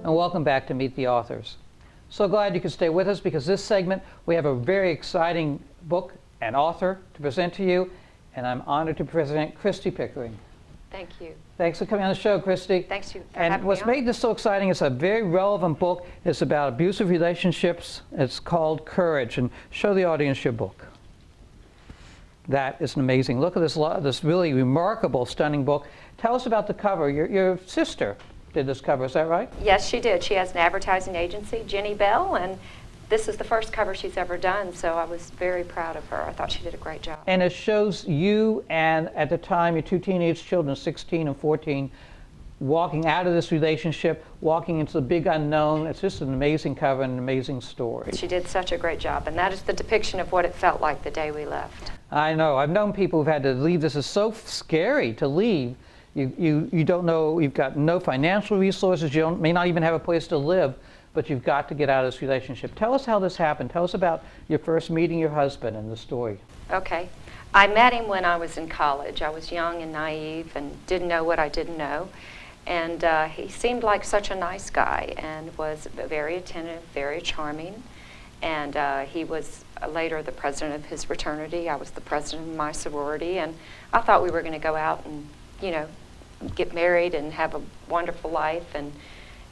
and welcome back to Meet the Authors. So glad you could stay with us because this segment we have a very exciting book and author to present to you, and I'm honored to present Christy Pickering. Thank you. Thanks for coming on the show, Christy. Thanks for and having what's me on. made this so exciting is a very relevant book. It's about abusive relationships. It's called Courage, and show the audience your book. That is an amazing. Look at this really remarkable, stunning book. Tell us about the cover. Your sister did this cover, is that right? Yes, she did. She has an advertising agency, Jenny Bell, and this is the first cover she's ever done, so I was very proud of her. I thought she did a great job. And it shows you and, at the time, your two teenage children, 16 and 14, walking out of this relationship, walking into the big unknown. It's just an amazing cover and an amazing story. She did such a great job, and that is the depiction of what it felt like the day we left. I know. I've known people who've had to leave. This is so scary to leave. You don't know, you've got no financial resources, you may not even have a place to live, but you've got to get out of this relationship. Tell us how this happened. Tell us about your first meeting your husband and the story. Okay. I met him when I was in college. I was young and naive and didn't know what I didn't know. And he seemed like such a nice guy and was very attentive, very charming. And he was later the president of his fraternity. I was the president of my sorority. And I thought we were going to go out and, you know, get married and have a wonderful life and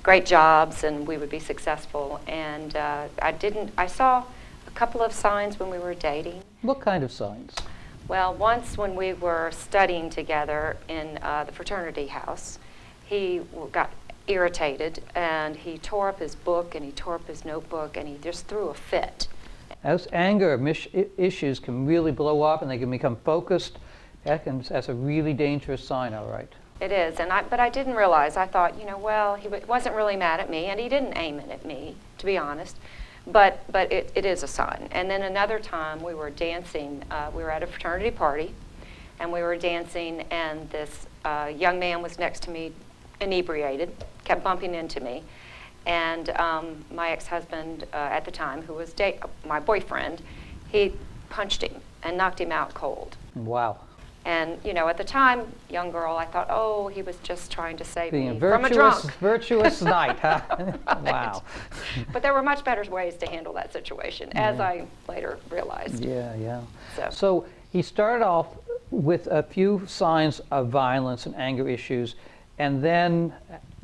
great jobs, and we would be successful. And I saw a couple of signs when we were dating. What kind of signs? Well, once when we were studying together in the fraternity house, he got irritated and he tore up his book and he tore up his notebook and he just threw a fit. Those anger issues can really blow up and they can become focused. That's a really dangerous sign, all right. It is, but I didn't realize. I thought, you know, well, he wasn't really mad at me, and he didn't aim it at me, to be honest. But it is a sign. And then another time we were dancing. We were at a fraternity party, and we were dancing, and this young man was next to me, inebriated, kept bumping into me. And my ex-husband at the time, who was my boyfriend, he punched him and knocked him out cold. Wow. And, you know, at the time, young girl, I thought, oh, he was just trying to save Being me virtuous, from a drunk. Virtuous night, huh? Right. Wow. But there were much better ways to handle that situation, as I later realized. Yeah. So he started off with a few signs of violence and anger issues, and then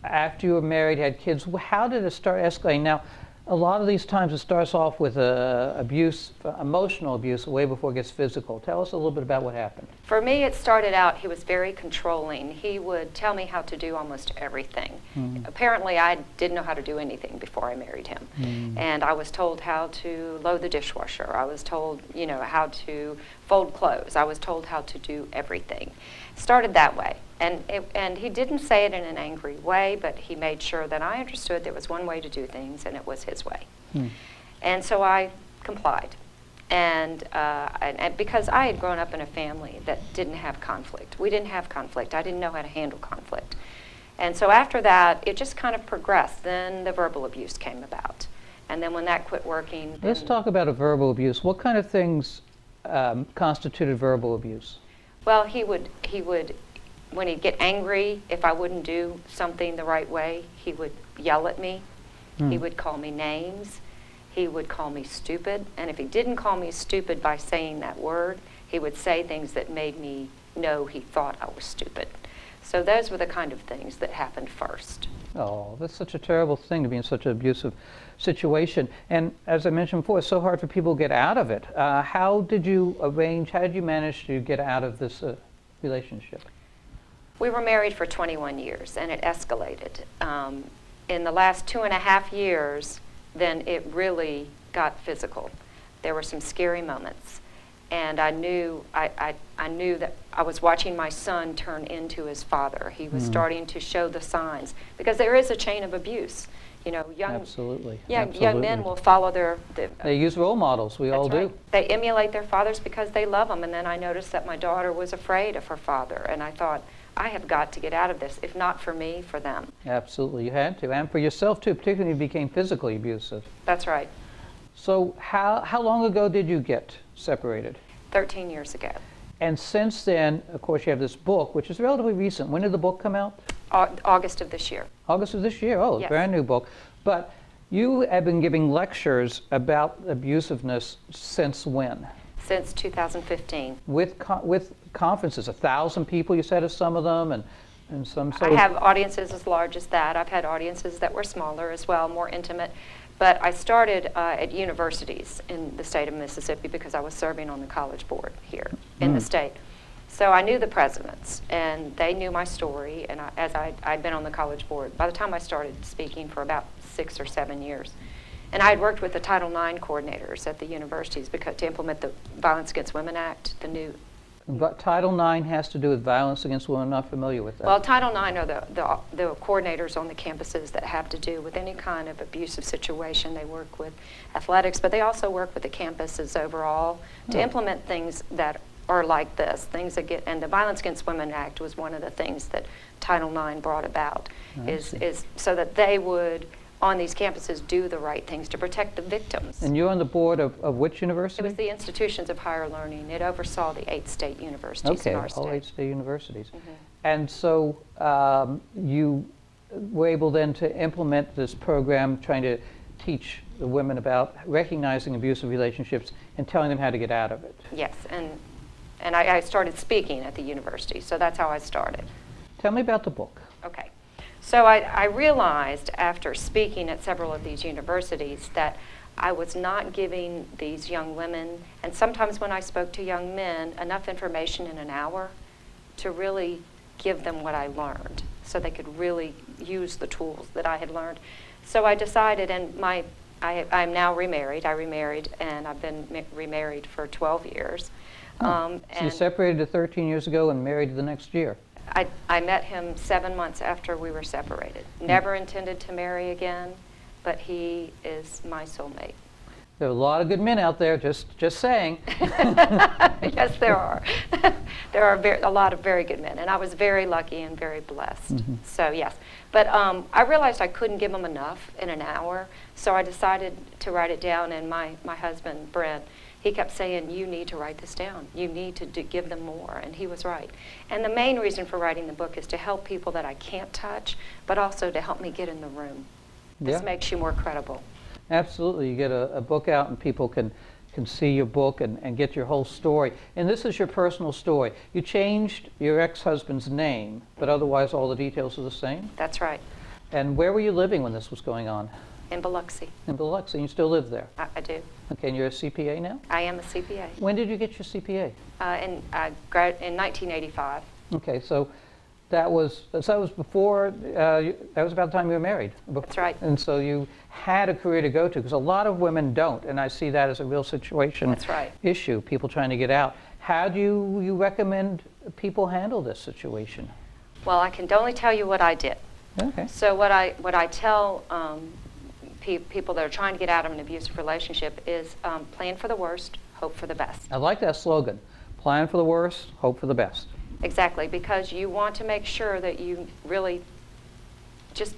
after you were married, had kids, how did it start escalating? Now, a lot of these times it starts off with abuse, emotional abuse, way before it gets physical. Tell us a little bit about what happened. For me, it started out, he was very controlling. He would tell me how to do almost everything. Apparently, I didn't know how to do anything before I married him. And I was told how to load the dishwasher. I was told, you know, how to fold clothes. I was told how to do everything. Started that way. And he didn't say it in an angry way, but he made sure that I understood there was one way to do things, and it was his way. And so I complied. And because I had grown up in a family that didn't have conflict. We didn't have conflict. I didn't know how to handle conflict. And so after that, it just kind of progressed. Then the verbal abuse came about. And then when that quit working... Let's talk about a verbal abuse. What kind of things constituted verbal abuse? Well, he would, when he'd get angry, if I wouldn't do something the right way, he would yell at me. He would call me names. He would call me stupid. And if he didn't call me stupid by saying that word, he would say things that made me know he thought I was stupid. So those were the kind of things that happened first. Oh, that's such a terrible thing to be in such an abusive situation. And as I mentioned before, it's so hard for people to get out of it. How did you manage to get out of this relationship? We were married for 21 years, and it escalated. In the last 2.5 years, then it really got physical. There were some scary moments. And I knew that I was watching my son turn into his father. He was starting to show the signs, because there is a chain of abuse. You know, Absolutely. Young men will follow they use role models. We all do. They emulate their fathers because they love them. And then I noticed that my daughter was afraid of her father, and I thought, I have got to get out of this, if not for me, for them. Absolutely, you had to, and for yourself too, particularly if you became physically abusive. That's right. So how long ago did you get separated? 13 years ago. And since then, of course, you have this book, which is relatively recent. When did the book come out? August of this year. August of this year. Oh, Yes. brand new book. But you have been giving lectures about abusiveness since when? Since 2015. With conferences, 1,000 people, you said, of some of them, and some. I have audiences as large as that. I've had audiences that were smaller as well, more intimate. But I started at universities in the state of Mississippi because I was serving on the college board here in the state. So I knew the presidents, and they knew my story, and I'd been on the college board by the time I started speaking for about 6 or 7 years. And I had worked with the Title IX coordinators at the universities to implement the Violence Against Women Act, the new. But Title IX has to do with violence against women. I'm not familiar with that. Well, Title IX are the coordinators on the campuses that have to do with any kind of abusive situation. They work with athletics, but they also work with the campuses overall to implement things that are like this, things that get, and the Violence Against Women Act was one of the things that Title IX brought about, is so that they would, on these campuses, do the right things to protect the victims. And you're on the board of which university? It was the Institutions of Higher Learning. It oversaw the 8 state universities in our state. Okay, all 8 state universities. And so you were able then to implement this program trying to teach the women about recognizing abusive relationships and telling them how to get out of it. Yes, and I started speaking at the university, so that's how I started. Tell me about the book. Okay. So I realized after speaking at several of these universities that I was not giving these young women, and sometimes when I spoke to young men, enough information in an hour to really give them what I learned so they could really use the tools that I had learned. So I decided, and I'm now remarried. I remarried, and I've been remarried for 12 years. So you separated 13 years ago and married the next year. I met him 7 months after we were separated. Never intended to marry again, but he is my soulmate. There are a lot of good men out there, just saying. Yes, there are. There are a lot of very good men, and I was very lucky and very blessed. So yes, but I realized I couldn't give them enough in an hour, so I decided to write it down, and my husband, Brent, he kept saying, you need to write this down. You need to give them more, and he was right. And the main reason for writing the book is to help people that I can't touch, but also to help me get in the room. This makes you more credible. Absolutely. You get a book out and people can see your book and get your whole story. And this is your personal story. You changed your ex-husband's name, but otherwise all the details are the same? That's right. And where were you living when this was going on? In Biloxi. In Biloxi. And you still live there? I do. Okay, and you're a CPA now? I am a CPA. When did you get your CPA? In 1985. Okay, so that was before, that was about the time you were married. That's right. And so you had a career to go to, because a lot of women don't, and I see that as a real situation. That's right. Issue, people trying to get out. How do you recommend people handle this situation? Well, I can only tell you what I did. Okay. So what I tell people that are trying to get out of an abusive relationship is plan for the worst, hope for the best. I like that slogan. Plan for the worst, hope for the best. Exactly, because you want to make sure that you really just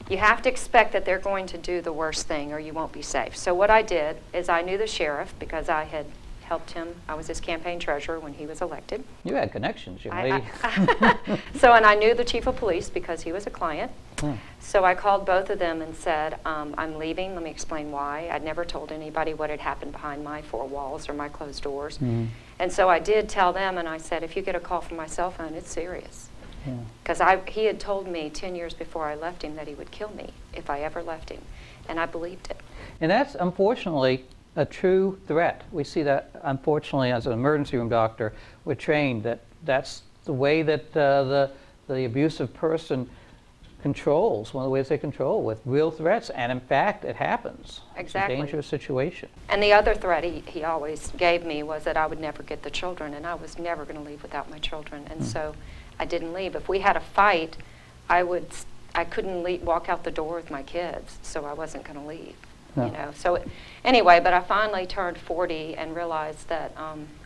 you have to expect that they're going to do the worst thing or you won't be safe. So what I did is I knew the sheriff because I had helped him. I was his campaign treasurer when he was elected. You had connections, young lady. And I knew the chief of police because he was a client. So I called both of them and said, I'm leaving. Let me explain why. I'd never told anybody what had happened behind my 4 walls or my closed doors. And so I did tell them, and I said, if you get a call from my cell phone, it's serious. Because he had told me 10 years before I left him that he would kill me if I ever left him. And I believed it. And that's, unfortunately, a true threat. We see that, unfortunately, as an emergency room doctor, we're trained that that's the way that the abusive person controls, one of the ways they control, with real threats. And in fact, it happens. Exactly. It's a dangerous situation. And the other threat he always gave me was that I would never get the children, and I was never going to leave without my children. And so I didn't leave. If we had a fight, I couldn't walk out the door with my kids, so I wasn't going to leave. No. You know. So anyway, but I finally turned 40 and realized that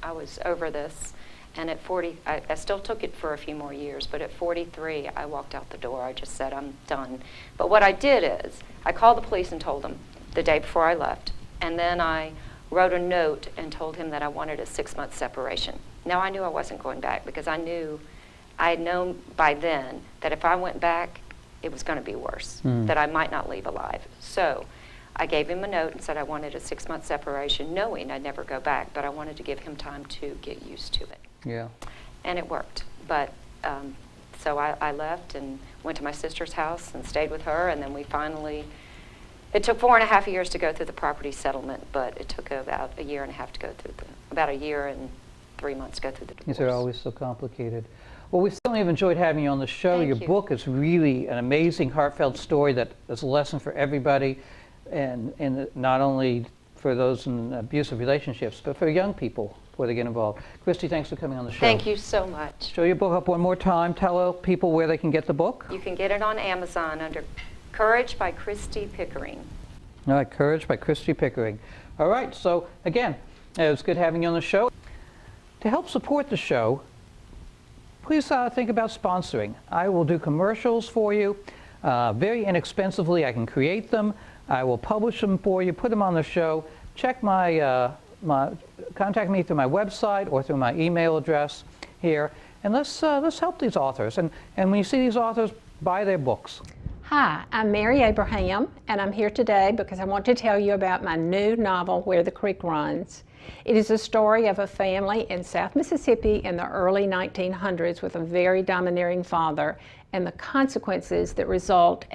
I was over this. And at 40, I still took it for a few more years, but at 43, I walked out the door. I just said, I'm done. But what I did is, I called the police and told them the day before I left, and then I wrote a note and told him that I wanted a 6-month separation. Now, I knew I wasn't going back because I knew I had known by then that if I went back, it was going to be worse, that I might not leave alive. So I gave him a note and said I wanted a 6-month separation, knowing I'd never go back, but I wanted to give him time to get used to it. Yeah. And it worked. But so I left and went to my sister's house and stayed with her, and then we finally, it took 4.5 years to go through the property settlement, but it took about a year and a half to go through about a year and 3 months to go through the divorce. These are always so complicated. Well, we certainly have enjoyed having you on the show. Thank Your you. book is really an amazing, heartfelt story that is a lesson for everybody, and not only for those in abusive relationships, but for young people before they get involved. Christy, thanks for coming on the show. Thank you so much. Show your book up one more time. Tell people where they can get the book. You can get it on Amazon under Courage by Christy Pickering. All right, Courage by Christy Pickering. All right, so again, it was good having you on the show. To help support the show, please think about sponsoring. I will do commercials for you very inexpensively. I can create them. I will publish them for you, put them on the show. Check contact me through my website or through my email address here, and let's help these authors. And when you see these authors, buy their books. Hi, I'm Mary Abraham, and I'm here today because I want to tell you about my new novel, Where the Creek Runs. It is a story of a family in South Mississippi in the early 1900s with a very domineering father and the consequences that result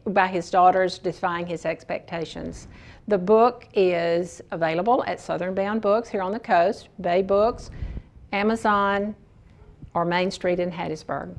by his daughters defying his expectations. The book is available at Southern Bound Books here on the coast, Bay Books, Amazon, or Main Street in Hattiesburg.